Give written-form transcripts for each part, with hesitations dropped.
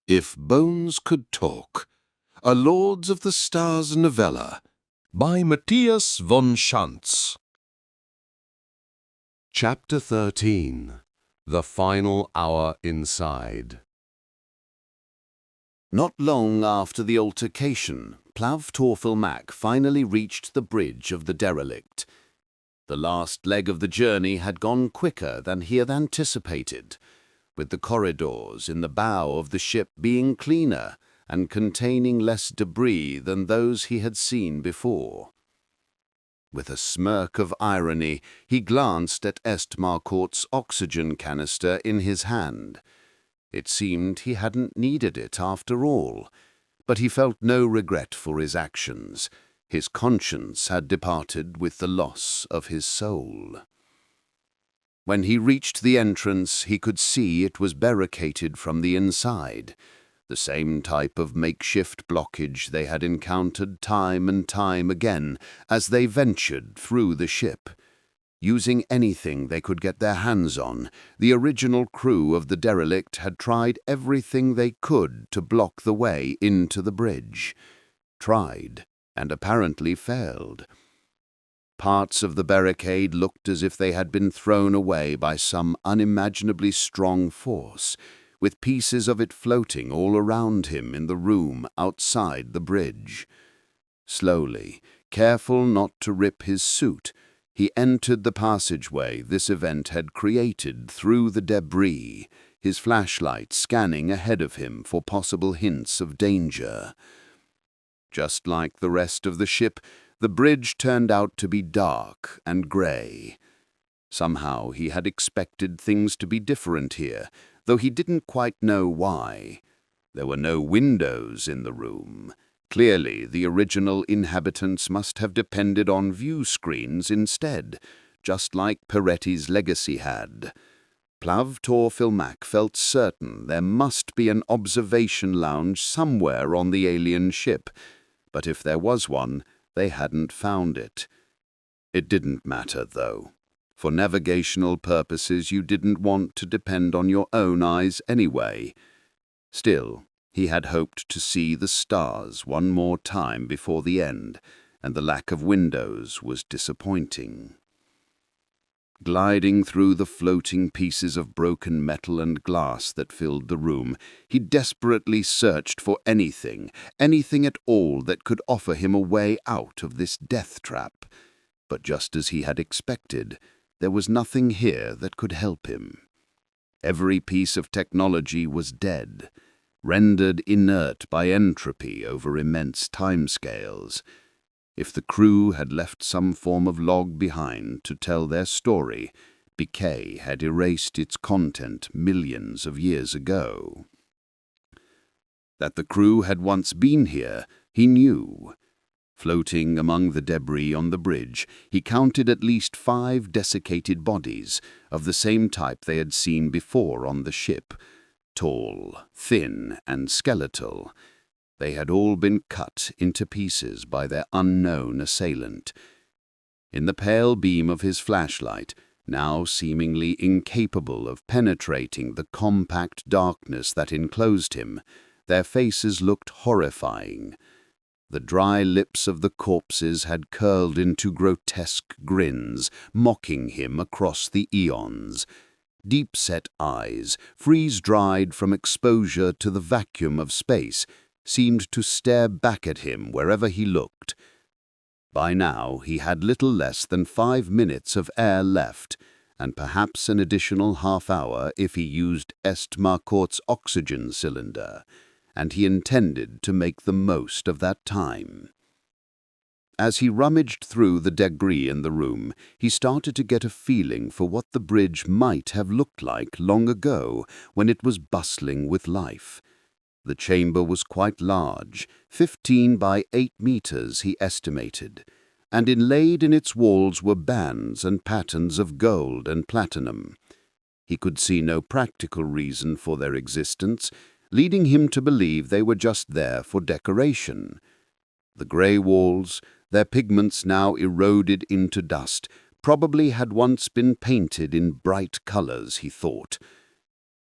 If Bones Could Talk, a Lords of the Stars novella by Mattias von Schantz. Chapter 13. The Final Hour Inside. Not long after the altercation, Plav Torfilmac finally reached the bridge of the derelict. The last leg of the journey had gone quicker than he had anticipated, with the corridors in the bow of the ship being cleaner and containing less debris than those he had seen before. With a smirk of irony, he glanced at Marcourt's oxygen canister in his hand. It seemed he hadn't needed it after all, but he felt no regret for his actions. His conscience had departed with the loss of his soul. When he reached the entrance, he could see it was barricaded from the inside, the same type of makeshift blockage they had encountered time and time again as they ventured through the ship. Using anything they could get their hands on, the original crew of the derelict had tried everything they could to block the way into the bridge. Tried, and apparently failed. Parts of the barricade looked as if they had been thrown away by some unimaginably strong force, with pieces of it floating all around him in the room outside the bridge. Slowly, careful not to rip his suit, he entered the passageway this event had created through the debris, his flashlight scanning ahead of him for possible hints of danger. Just like the rest of the ship, the bridge turned out to be dark and grey. Somehow he had expected things to be different here, though he didn't quite know why. There were no windows in the room. Clearly, the original inhabitants must have depended on view screens instead, just like Peretti's legacy had. Plav Torfilmac felt certain there must be an observation lounge somewhere on the alien ship, but if there was one, they hadn't found it. It didn't matter, though. For navigational purposes, you didn't want to depend on your own eyes anyway. Still, he had hoped to see the stars one more time before the end, and the lack of windows was disappointing. Gliding through the floating pieces of broken metal and glass that filled the room, he desperately searched for anything at all that could offer him a way out of this death trap. But just as he had expected, there was nothing here that could help him. Every piece of technology was dead, rendered inert by entropy over immense timescales. If the crew had left some form of log behind to tell their story, decay had erased its content millions of years ago. That the crew had once been here, he knew. Floating among the debris on the bridge, he counted at least 5 desiccated bodies, of the same type they had seen before on the ship. Tall, thin, and skeletal. They had all been cut into pieces by their unknown assailant. In the pale beam of his flashlight, now seemingly incapable of penetrating the compact darkness that enclosed him, their faces looked horrifying. The dry lips of the corpses had curled into grotesque grins, mocking him across the eons. Deep-set eyes, freeze-dried from exposure to the vacuum of space, seemed to stare back at him wherever he looked. By now he had little less than 5 minutes of air left, and perhaps an additional half-hour if he used Marcourt's oxygen cylinder, and he intended to make the most of that time. As he rummaged through the debris in the room, he started to get a feeling for what the bridge might have looked like long ago when it was bustling with life. The chamber was quite large, 15 by 8 meters, he estimated, and inlaid in its walls were bands and patterns of gold and platinum. He could see no practical reason for their existence, leading him to believe they were just there for decoration. The grey walls, their pigments now eroded into dust, probably had once been painted in bright colors, he thought.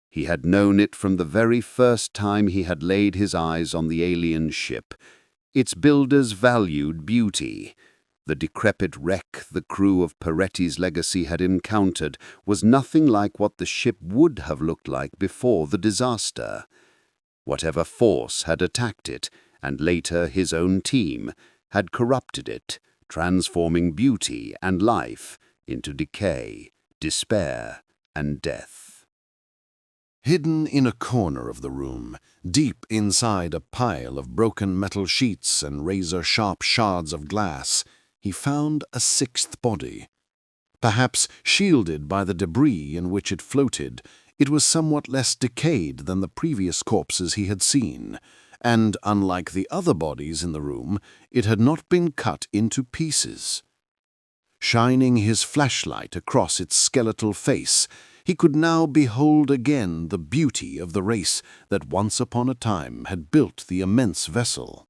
He had known it from the very first time he had laid his eyes on the alien ship. Its builders valued beauty. The decrepit wreck the crew of Peretti's Legacy had encountered was nothing like what the ship would have looked like before the disaster. Whatever force had attacked it, and later his own team, had corrupted it, transforming beauty and life into decay, despair, and death. Hidden in a corner of the room, deep inside a pile of broken metal sheets and razor-sharp shards of glass, he found a sixth body. Perhaps shielded by the debris in which it floated, it was somewhat less decayed than the previous corpses he had seen, and, unlike the other bodies in the room, it had not been cut into pieces. Shining his flashlight across its skeletal face, he could now behold again the beauty of the race that once upon a time had built the immense vessel.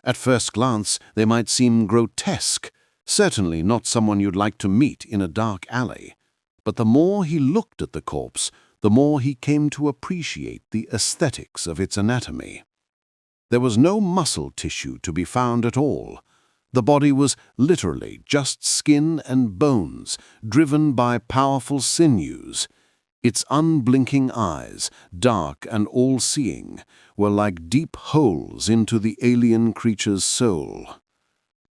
At first glance, they might seem grotesque, certainly not someone you'd like to meet in a dark alley. But the more he looked at the corpse, the more he came to appreciate the aesthetics of its anatomy. There was no muscle tissue to be found at all. The body was literally just skin and bones, driven by powerful sinews. Its unblinking eyes, dark and all-seeing, were like deep holes into the alien creature's soul.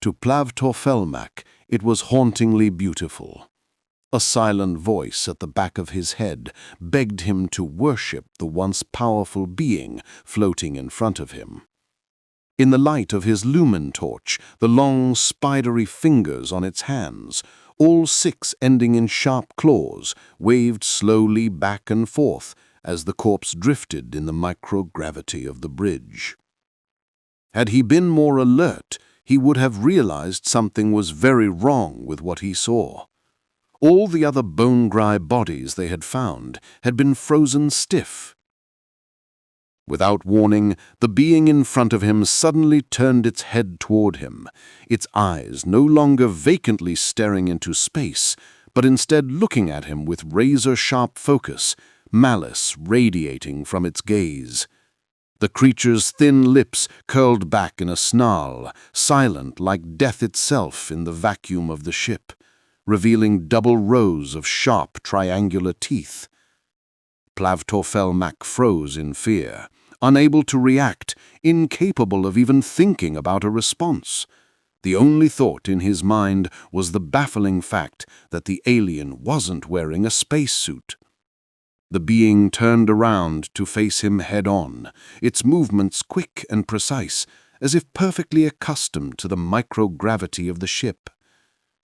To Plavtor Felmak, it was hauntingly beautiful. A silent voice at the back of his head begged him to worship the once powerful being floating in front of him. In the light of his lumen torch, the long, spidery fingers on its hands, all six ending in sharp claws, waved slowly back and forth as the corpse drifted in the microgravity of the bridge. Had he been more alert, he would have realized something was very wrong with what he saw. All the other bone-dry bodies they had found had been frozen stiff. Without warning, the being in front of him suddenly turned its head toward him, its eyes no longer vacantly staring into space, but instead looking at him with razor-sharp focus, malice radiating from its gaze. The creature's thin lips curled back in a snarl, silent like death itself in the vacuum of the ship, revealing double rows of sharp triangular teeth. Plavtor Felmak froze in fear, unable to react, incapable of even thinking about a response. The only thought in his mind was the baffling fact that the alien wasn't wearing a spacesuit. The being turned around to face him head-on, its movements quick and precise, as if perfectly accustomed to the microgravity of the ship.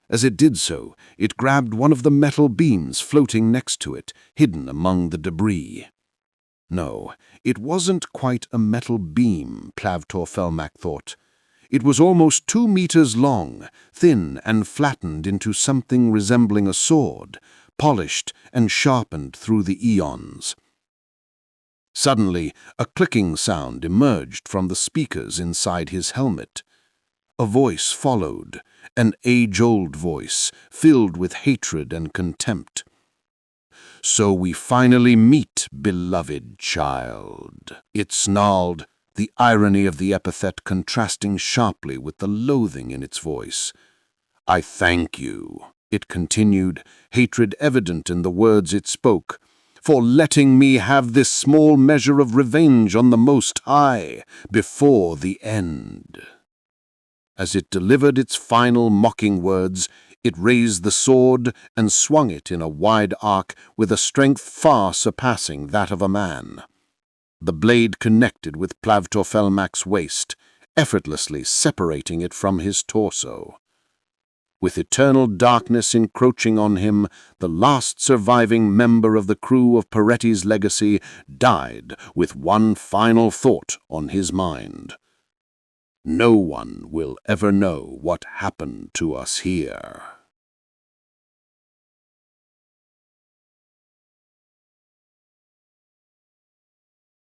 As it did so, it grabbed one of the metal beams floating next to it, hidden among the debris. No, it wasn't quite a metal beam, Plavtor Felmak thought. It was almost 2 meters long, thin and flattened into something resembling a sword, polished and sharpened through the eons. Suddenly, a clicking sound emerged from the speakers inside his helmet. A voice followed, an age-old voice, filled with hatred and contempt. "So we finally meet, beloved child," it snarled, the irony of the epithet contrasting sharply with the loathing in its voice. "I thank you," it continued, hatred evident in the words it spoke, "for letting me have this small measure of revenge on the Most High before the end." As it delivered its final mocking words, it raised the sword and swung it in a wide arc with a strength far surpassing that of a man. The blade connected with Plavtor Felmak's waist, effortlessly separating it from his torso. With eternal darkness encroaching on him, the last surviving member of the crew of Peretti's Legacy died with one final thought on his mind. "No one will ever know what happened to us here."